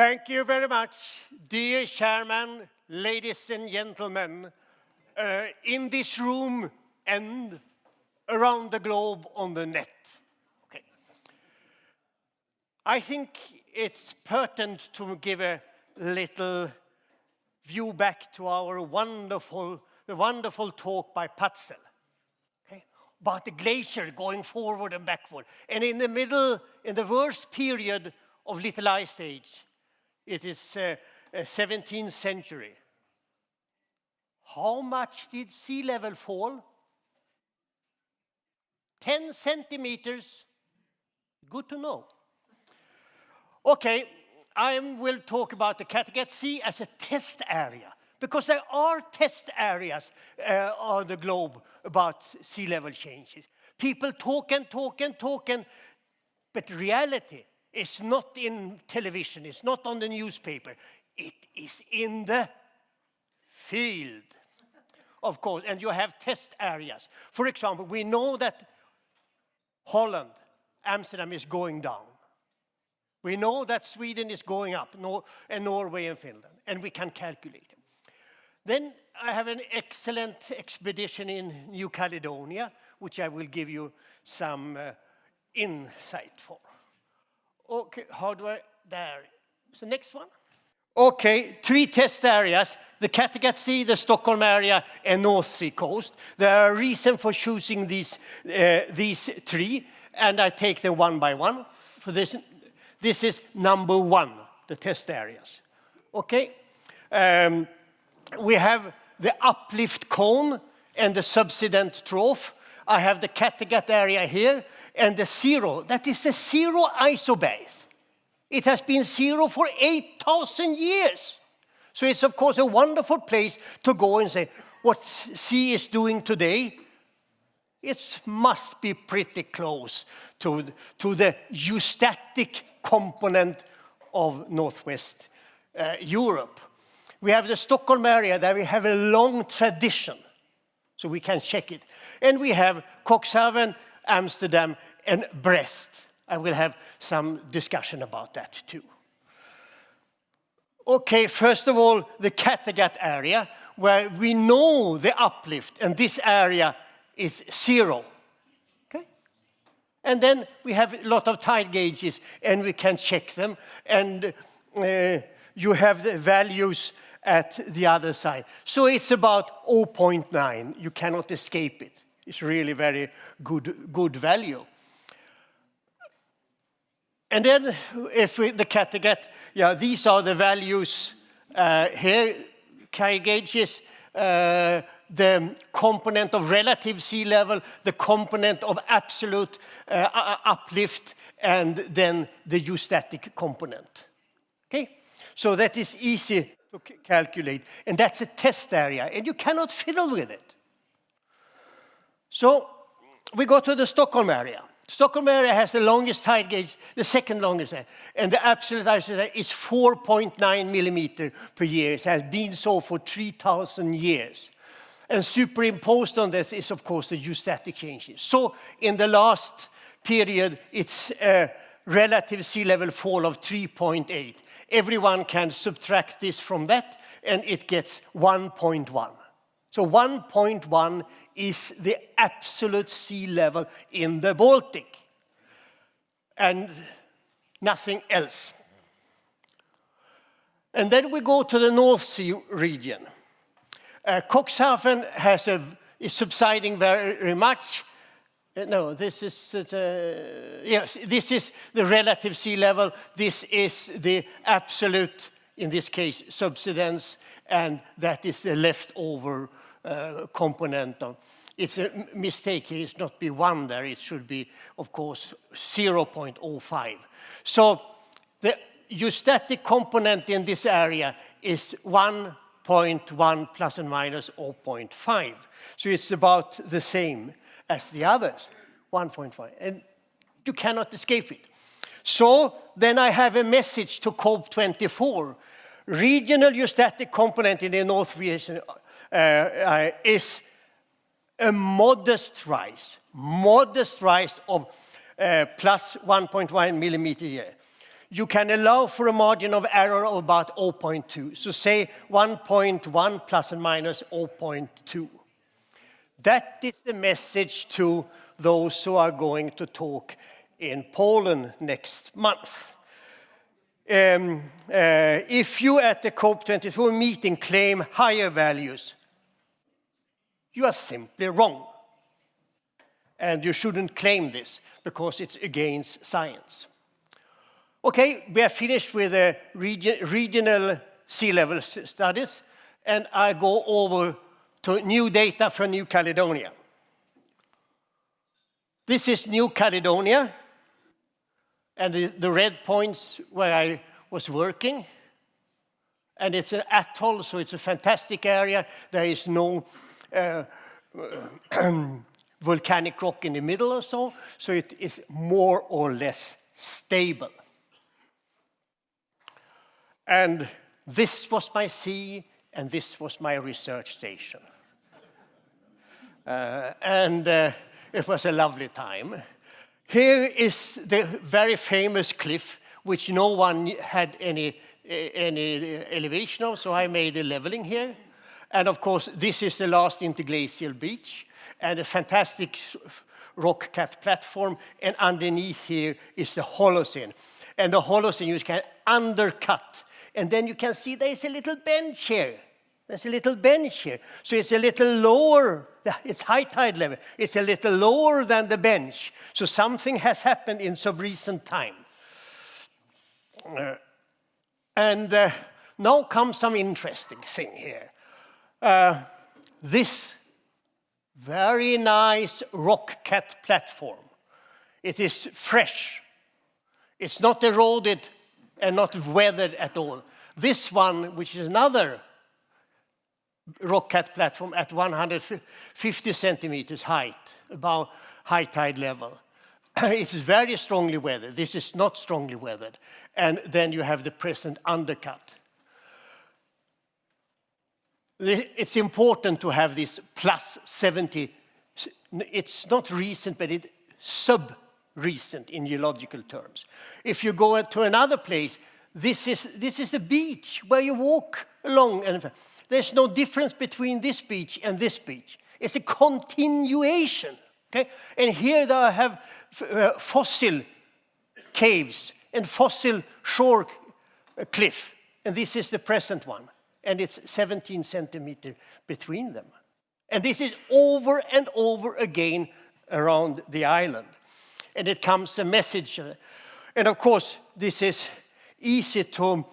Thank you very much, dear Chairman, ladies and gentlemen, in this room and around the globe on the net. Okay. I think it's pertinent to give a little view back to our wonderful talk by Axel, okay, about the glacier going forward and backward. And in the middle, in the worst period of Little Ice Age, it is 17th century. How much did sea level fall? 10 centimeters. Good to know. Okay, I will talk about the Kattegat Sea as a test area, because there are test areas on the globe about sea level changes. People talk, but reality is not in television, it's not on the newspaper. It is in the field, of course, and you have test areas. For example, we know that Holland, Amsterdam is going down. We know that Sweden is going up, and Norway and Finland, and we can calculate it. Then I have an excellent expedition in New Caledonia, which I will give you some insight for. Okay, how do I, there. So next one. Okay, 3 test areas, the Kattegat Sea, the Stockholm area, and North Sea coast. There are reasons for choosing these 3, and I take them one by one. For this is number 1, the test areas. Okay, we have the uplift cone and the subsidence trough. I have the Kattegat area here, and the zero, that is the zero isobase. It has been zero for 8,000 years. So it's, of course, a wonderful place to go and say, what sea is doing today, it must be pretty close to the eustatic component of Northwest Europe. We have the Stockholm area that we have a long tradition, so we can check it. And we have Cuxhaven, Amsterdam, and Brest. I will have some discussion about that too. Okay, first of all, the Kattegat area, where we know the uplift, and this area is 0. Okay? And then we have a lot of tide gauges, and we can check them, and you have the values at the other side. So it's about 0.9. You cannot escape it. It's really very good value. And then if the Kattegat, yeah, these are the values here, tide gauges, the component of relative sea level, the component of absolute uplift, and then the eustatic component. Okay? So that is easy to calculate, and that's a test area, and you cannot fiddle with it. So we go to the Stockholm area. Stockholm area has the longest tide gauge, the second longest, and the absolute isobase is 4.9 millimeter per year. It has been so for 3,000 years. And superimposed on this is, of course, the eustatic changes. So in the last period, it's a relative sea level fall of 3.8. Everyone can subtract this from that, and it gets 1.1. So 1.1 is the absolute sea level in the Baltic, and nothing else. And then we go to the North Sea region. Cuxhaven is subsiding very much. No, this is yes, this is the relative sea level. This is the absolute, in this case, subsidence, and that is the leftover component of. It's a mistake here. It's not be 1 there. It should be, of course, 0.05. So the eustatic component in this area is 1.1 plus and minus 0.5. So it's about the same as the others, 1.5. And you cannot escape it. So then I have a message to COP24. Regional eustatic component in the North region is a modest rise of plus 1.1 millimeter a year. you can allow for a margin of error of about 0.2. So say 1.1 plus and minus 0.2. That is the message to those who are going to talk in Poland next month. If you at the COP24 meeting claim higher values, you are simply wrong. And you shouldn't claim this because it's against science. Okay, we are finished with the regional sea level studies, and I go over to new data from New Caledonia. This is New Caledonia, and the red points where I was working. And it's an atoll, so it's a fantastic area. There is no volcanic rock in the middle or so it is more or less stable. And this was my sea, and this was my research station. It was a lovely time. Here is the very famous cliff, which no one had any elevation of, so I made a leveling here. And of course, this is the last interglacial beach, and a fantastic rock cut platform, and underneath here is the Holocene. And the Holocene you can undercut. And then you can see there's a little bench here. There's a little bench here. So it's a little lower, it's high tide level. It's a little lower than the bench. So something has happened in some recent time. Now comes some interesting thing here. This very nice rock cut platform. It is fresh. It's not eroded and not weathered at all. This one, which is another rock cut platform at 150 centimeters height, about high tide level. It is very strongly weathered. This is not strongly weathered. And then you have the present undercut. It's important to have this plus 70. It's not recent, but it's sub-recent in geological terms. If you go to another place, this is the beach where you walk along. And there's no difference between this beach and this beach. It's a continuation. Okay? And here they have fossil caves and fossil shore cliff. And this is the present one. And it's 17 centimeters between them. And this is over and over again around the island. And it comes a message. And of course, this is easy to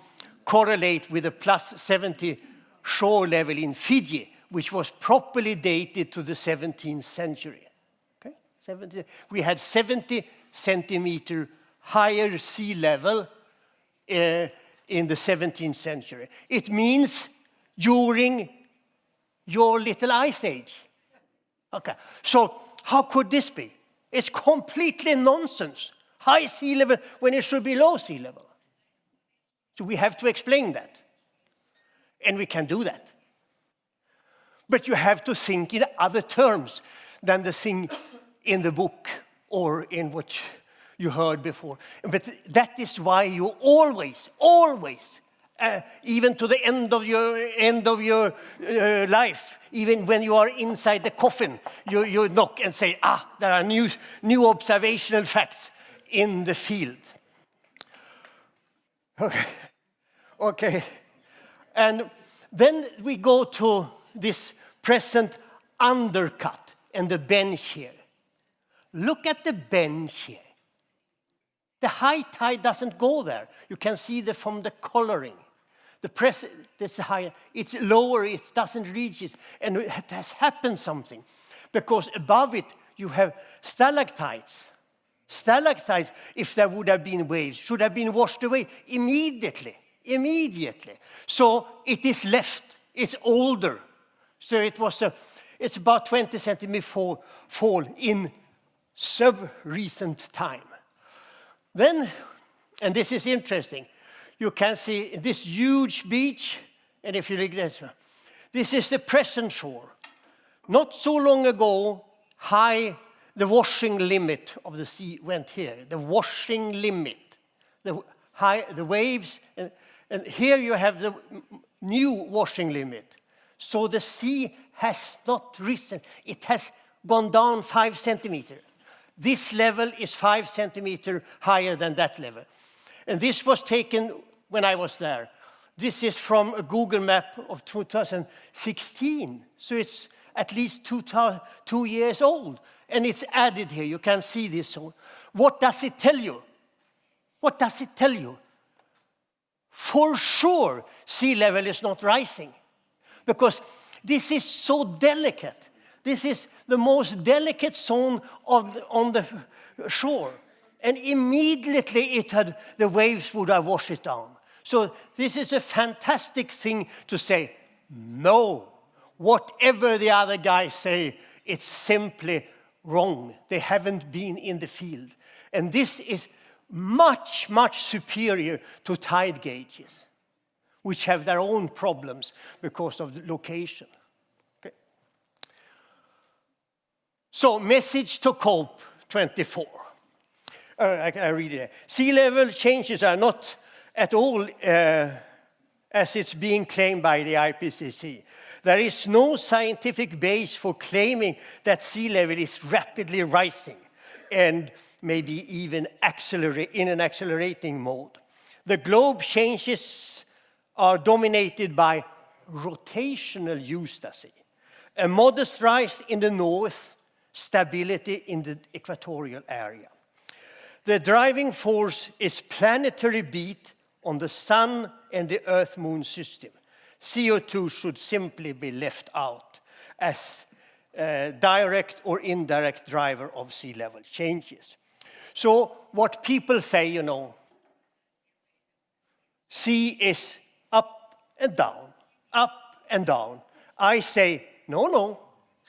correlate with the plus 70 shore level in Fiji, which was properly dated to the 17th century. Okay? We had 70 centimeter higher sea level in the 17th century. It means during your little ice age. Okay, so how could this be? It's completely nonsense. High sea level when it should be low sea level. So we have to explain that. And we can do that. But you have to think in other terms than the thing in the book or in what you heard before. But that is why you always, even to the end of your life, even when you are inside the coffin, you knock and say, there are new observational facts in the field. Okay. And then we go to this present undercut and the bench here. Look at the bench here. The high tide doesn't go there. You can see from the coloring. This higher, it's lower, it doesn't reach it. And it has happened something. Because above it, you have stalactites. Stalactites, if there would have been waves, should have been washed away immediately. So it is left, it's older. So it's about 20 centimeters fall in sub-recent time. Then, and this is interesting, you can see this huge beach, and if you look at this is the present shore. Not so long ago, the washing limit of the sea went here. The washing limit. The the waves, and here you have the new washing limit. So the sea has not risen. It has gone down 5 centimeters. This level is 5 centimeters higher than that level. And this was taken when I was there. This is from a Google map of 2016. So it's at least 2 years old. And it's added here. You can see this. What does it tell you? What does it tell you? For sure, sea level is not rising. Because this is so delicate. This is the most delicate zone on the shore. And immediately the waves would have washed it down. So this is a fantastic thing to say, no, whatever the other guys say, it's simply wrong. They haven't been in the field. And this is much, much superior to tide gauges, which have their own problems because of the location. Okay. So, message to COP24. I read it. Sea level changes are not at all as it's being claimed by the IPCC. There is no scientific base for claiming that sea level is rapidly rising and maybe even in an accelerating mode. The globe changes are dominated by rotational eustacy, a modest rise in the north, stability in the equatorial area. The driving force is planetary beat on the sun and the Earth-Moon system. CO2 should simply be left out as a direct or indirect driver of sea level changes. So what people say, you know, sea is up and down, up and down. I say, no,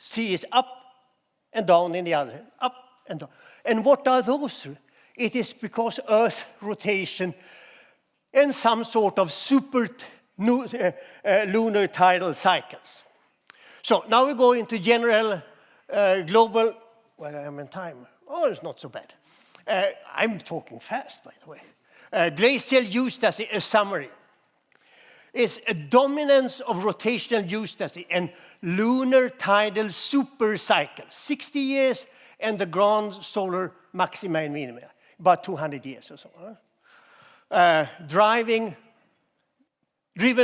sea is up and down in the other, up and down. And what are those? It is because Earth rotation and some sort of super lunar tidal cycles. So now we go into general global, well, I'm in time. Oh, it's not so bad. I'm talking fast, by the way. Glacial eustacy, a summary, is a dominance of rotational eustacy and lunar tidal super cycles, 60 years, and the grand solar maxima and minima, about 200 years or so. Driven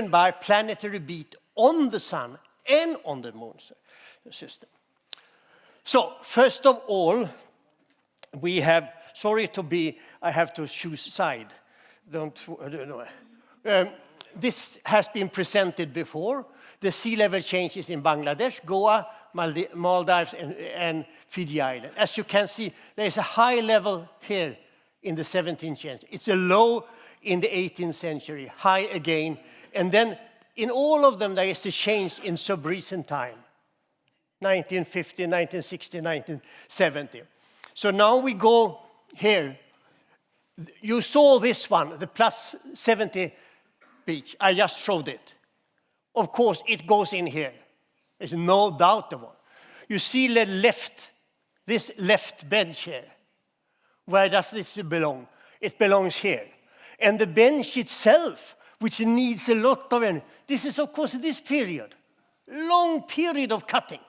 by planetary beat on the sun and on the moon system. So, first of all, we have, I have to choose side. This has been presented before. The sea level changes in Bangladesh, Goa, Maldives, and Fiji Island. As you can see, there is a high level here in the 17th century. It's a low in the 18th century, high again. And then in all of them, there is a change in sub-recent time, 1950, 1960, 1970. So now we go here. You saw this one, the plus 70 beach. I just showed it. Of course, it goes in here. There's no doubt about it. You see the left, this left bench here. Where does this belong? It belongs here. And the bench itself, which needs a lot of energy. This is, of course, this period. Long period of cutting.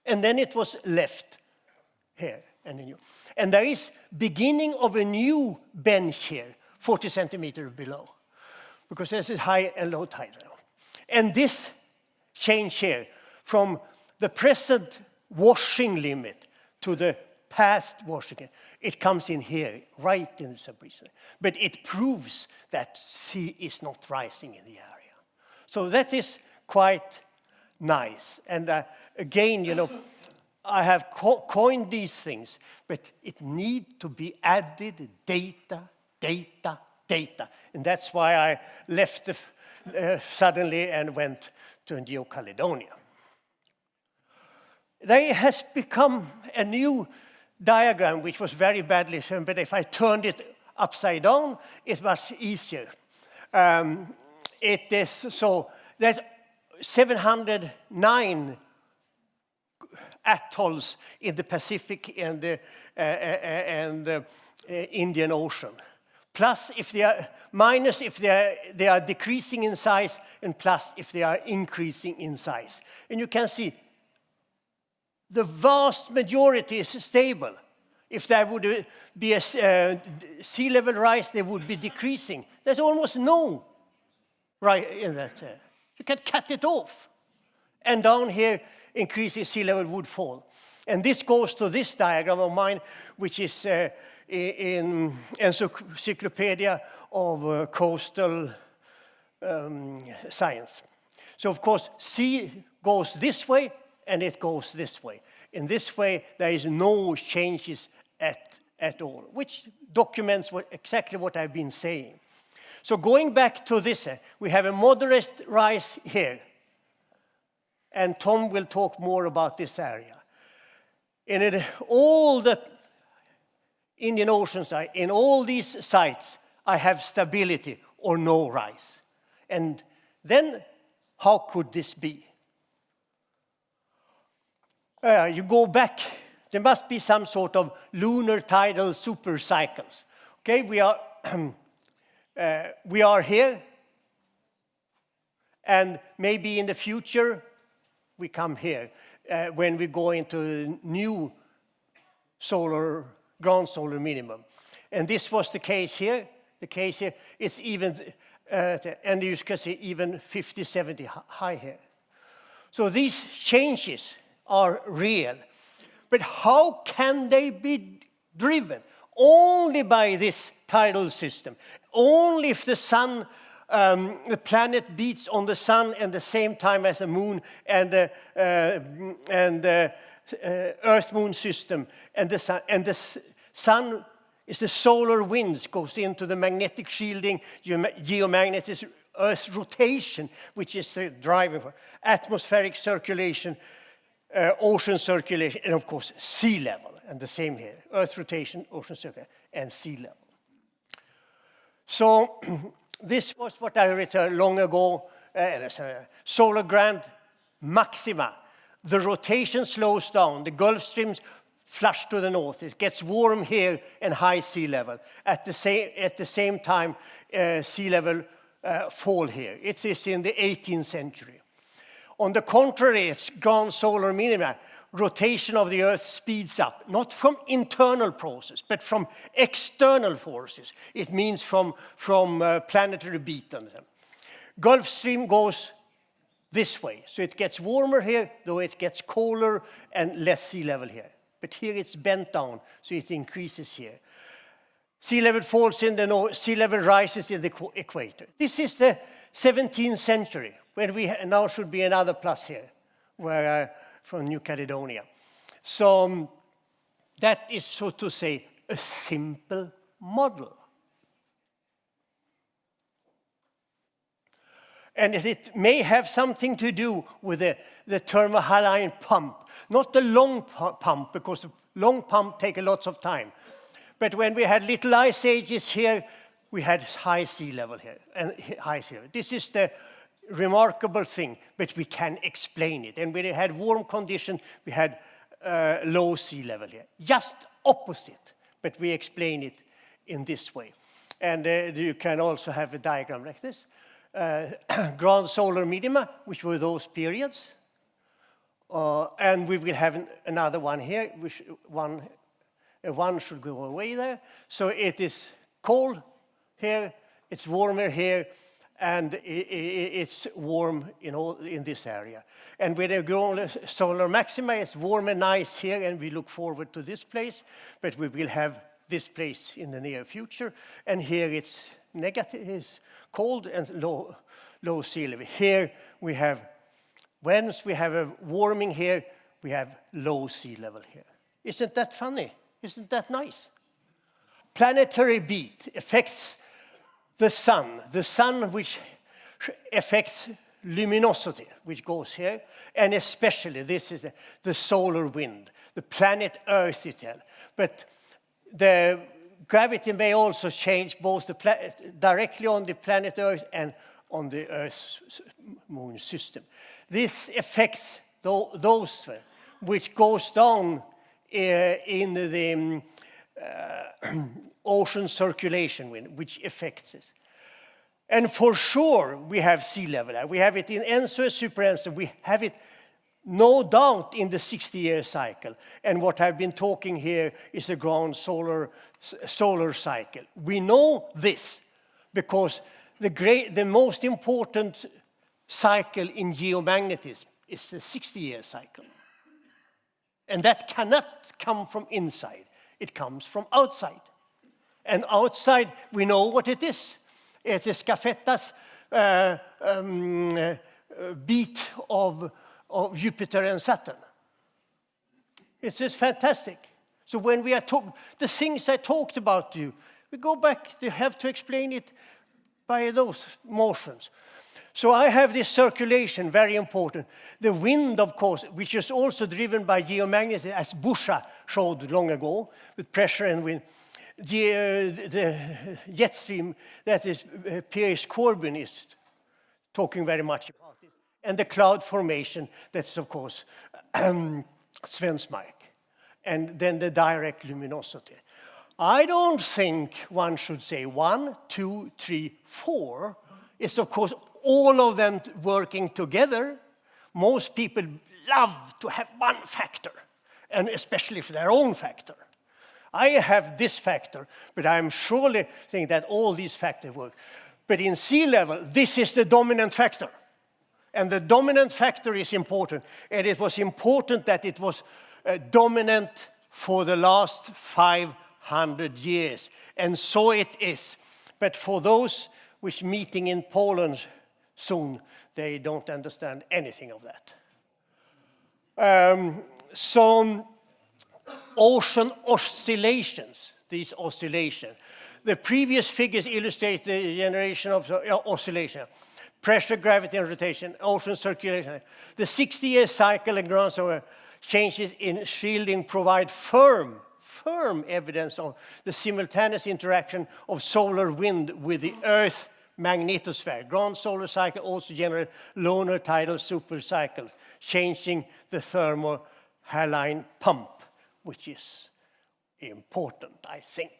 And then it was left here. And there is beginning of a new bench here, 40 centimeters below. Because there's a high and low tide. And this change here, from the present washing limit to the past washing, it comes in here, right in the sub-region. But it proves that sea is not rising in the area. So that is quite nice. And again, you know, I have coined these things, but it needs to be added data. And that's why I left suddenly and went to New Caledonia. There has become a new diagram, which was very badly shown, but if I turned it upside down, it's much easier. It is so there's 709 atolls in the Pacific and the Indian Ocean. plus if they are, minus if they are decreasing in size, and plus if they are increasing in size. And you can see the vast majority is stable. If there would be a sea level rise, they would be decreasing. There's almost no rise in that. You can cut it off. And down here, increasing sea level would fall. And this goes to this diagram of mine, which is in Encyclopedia of Coastal Science. So of course, sea goes this way and it goes this way. In this way, there is no changes at all, which documents exactly what I've been saying. So going back to this, we have a moderate rise here. And Tom will talk more about this area. In all the Indian Ocean side, in all these sites, I have stability or no rise. And then, how could this be? You go back, there must be some sort of lunar tidal super cycles. Okay, we are here, and maybe in the future, we come here when we go into new ground solar minimum. And this was the case here. It's even, and you can see even 50, 70 high here. So these changes are real. But how can they be driven? Only by this tidal system. Only if the sun, the planet beats on the sun at the same time as the moon and the Earth-Moon system and the sun. And the sun is the solar winds, goes into the magnetic shielding, geomagnetic Earth's rotation, which is the driving for atmospheric circulation, ocean circulation, and of course sea level. And the same here, Earth rotation, ocean circulation, and sea level. So this was what I read long ago, solar grand maxima. The rotation slows down, the Gulf Streams flush to the north. It gets warm here and high sea level. At the same time, sea level fall here. It is in the 18th century. On the contrary, it's ground solar minima. Rotation of the Earth speeds up, not from internal process, but from external forces. It means from planetary beat on them. Gulf Stream goes this way, so it gets warmer here, though it gets colder and less sea level here. But here it's bent down, so it increases here. Sea level falls in the north, sea level rises in the equator. This is the 17th century, when we now should be another plus here, where from New Caledonia. So that is, so to say, a simple model. And it may have something to do with the thermohaline pump. Not the long pump, because the long pump takes lots of time. But when we had little ice ages here, we had high sea level here, and high sea level. This is the remarkable thing, but we can explain it. And when we had warm conditions, we had low sea level here. Just opposite, but we explain it in this way. And you can also have a diagram like this. Ground solar minima, which were those periods. And we will have another one here, which one should go away there. So it is cold here, it's warmer here, and it's warm in this area. And with the ground solar maxima, it's warm and nice here, and we look forward to this place, but we will have this place in the near future. And here it's negative, it's cold and low sea level. Here we have, once we have a warming here, we have low sea level here. Isn't that funny? Isn't that nice? Planetary beat affects the sun which affects luminosity, which goes here, and especially this is the solar wind, the planet Earth itself. But the gravity may also change both directly on the planet Earth and on the Earth's moon system. This affects those which goes down in the ocean circulation wind, which affects it. And for sure, we have sea level. We have it in ENSO, super ENSO. We have it no doubt in the 60-year cycle. And what I've been talking here is the ground solar cycle. We know this because the most important cycle in geomagnetism is the 60-year cycle. And that cannot come from inside. It comes from outside. And outside, we know what it is. It is Scafetta's beat of Jupiter and Saturn. It's just fantastic. So when we are talking, the things I talked about to you, we go back, you have to explain it by those motions. So I have this circulation, very important. The wind, of course, which is also driven by geomagnetism, as Busha showed long ago, with pressure and wind. The jet stream, that is Piers Corbin is talking very much about it. And the cloud formation, that's of course Svensmark. And then the direct luminosity. I don't think one should say 1, 2, 3, 4. It's of course all of them working together. Most people love to have one factor, and especially for their own factor. I have this factor, but I'm surely saying that all these factors work. But in sea level, this is the dominant factor. And the dominant factor is important. And it was important that it was dominant for the last 500 years. And so it is. But for those which meeting in Poland soon, they don't understand anything of that. Ocean oscillations, these oscillations. The previous figures illustrate the generation of oscillation. Pressure, gravity, and rotation, ocean circulation. The 60-year cycle and ground solar changes in shielding provide firm evidence of the simultaneous interaction of solar wind with the Earth's magnetosphere. Ground solar cycle also generate lunar tidal supercycles, changing the thermohaline pump, which is important, I think.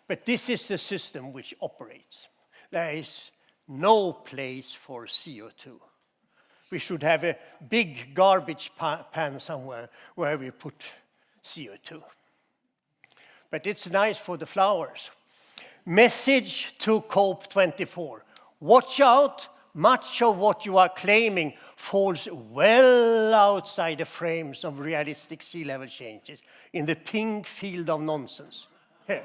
But this is the system which operates. There is no place for CO2. We should have a big garbage pan somewhere where we put CO2. But it's nice for the flowers. Message to COP24. Watch out, much of what you are claiming falls well outside the frames of realistic sea level changes in the pink field of nonsense. Here.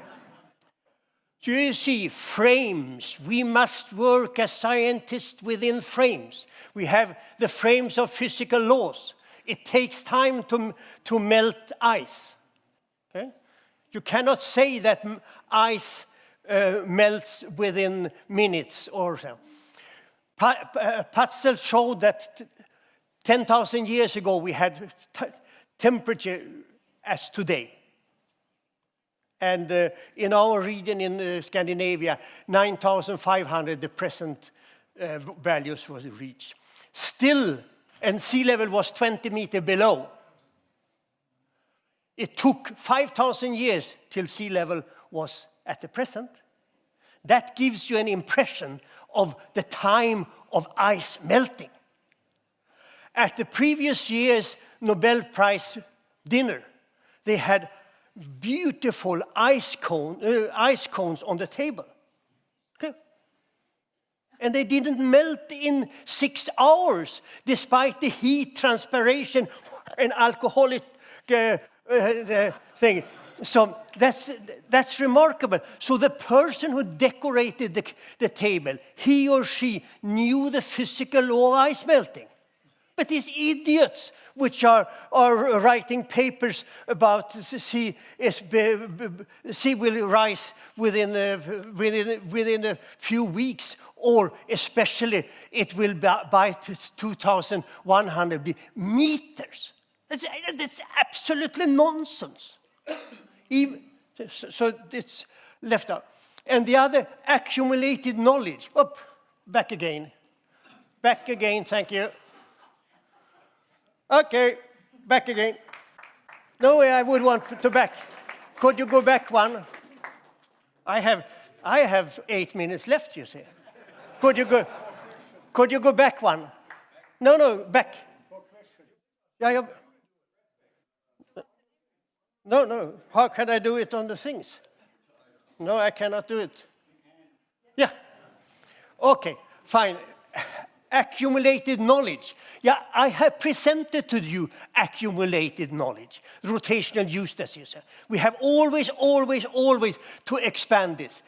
Do you see frames? We must work as scientists within frames. We have the frames of physical laws. It takes time to melt ice. Okay? You cannot say that ice melts within minutes or so. Patzel showed that 10,000 years ago we had temperature as today. And in our region in Scandinavia, 9,500, the present values was reached. Still, and sea level was 20 meters below. It took 5,000 years till sea level was at the present. That gives you an impression of the time of ice melting. At the previous year's Nobel Prize dinner, they had beautiful ice cones on the table. Okay? And they didn't melt in 6 hours, despite the heat, transpiration, and alcoholic thing. So that's remarkable. So the person who decorated the table, he or she knew the physical law of ice melting. But these idiots which are writing papers about sea will rise within a few weeks, or especially it will by 2,100 be meters. That's absolutely nonsense. So it's left out. And the other, accumulated knowledge. Back again. Back again, thank you. Okay, back again. No way I would want to back. Could you go back one? I have 8 minutes left, you see. Could you go back one? No, back. Yeah. No. How can I do it on the things? No, I cannot do it. Yeah. Okay, fine. Accumulated knowledge. Yeah, I have presented to you accumulated knowledge, rotational use, as you said. We have always to expand this.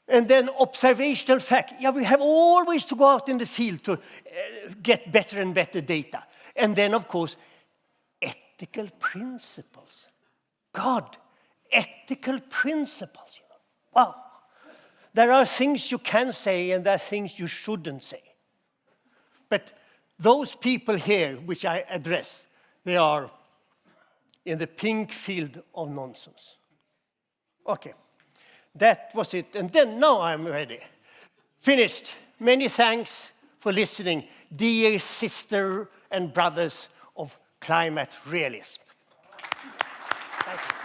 And then observational fact. Yeah, we have always to go out in the field to get better and better data. And then, of course, ethical principles. God, ethical principles. You know. Wow. There are things you can say and there are things you shouldn't say. But those people here, which I address, they are in the pink field of nonsense. Okay, that was it. And then now I'm ready. Finished. Many thanks for listening, dear sisters and brothers of climate realism. Thank you.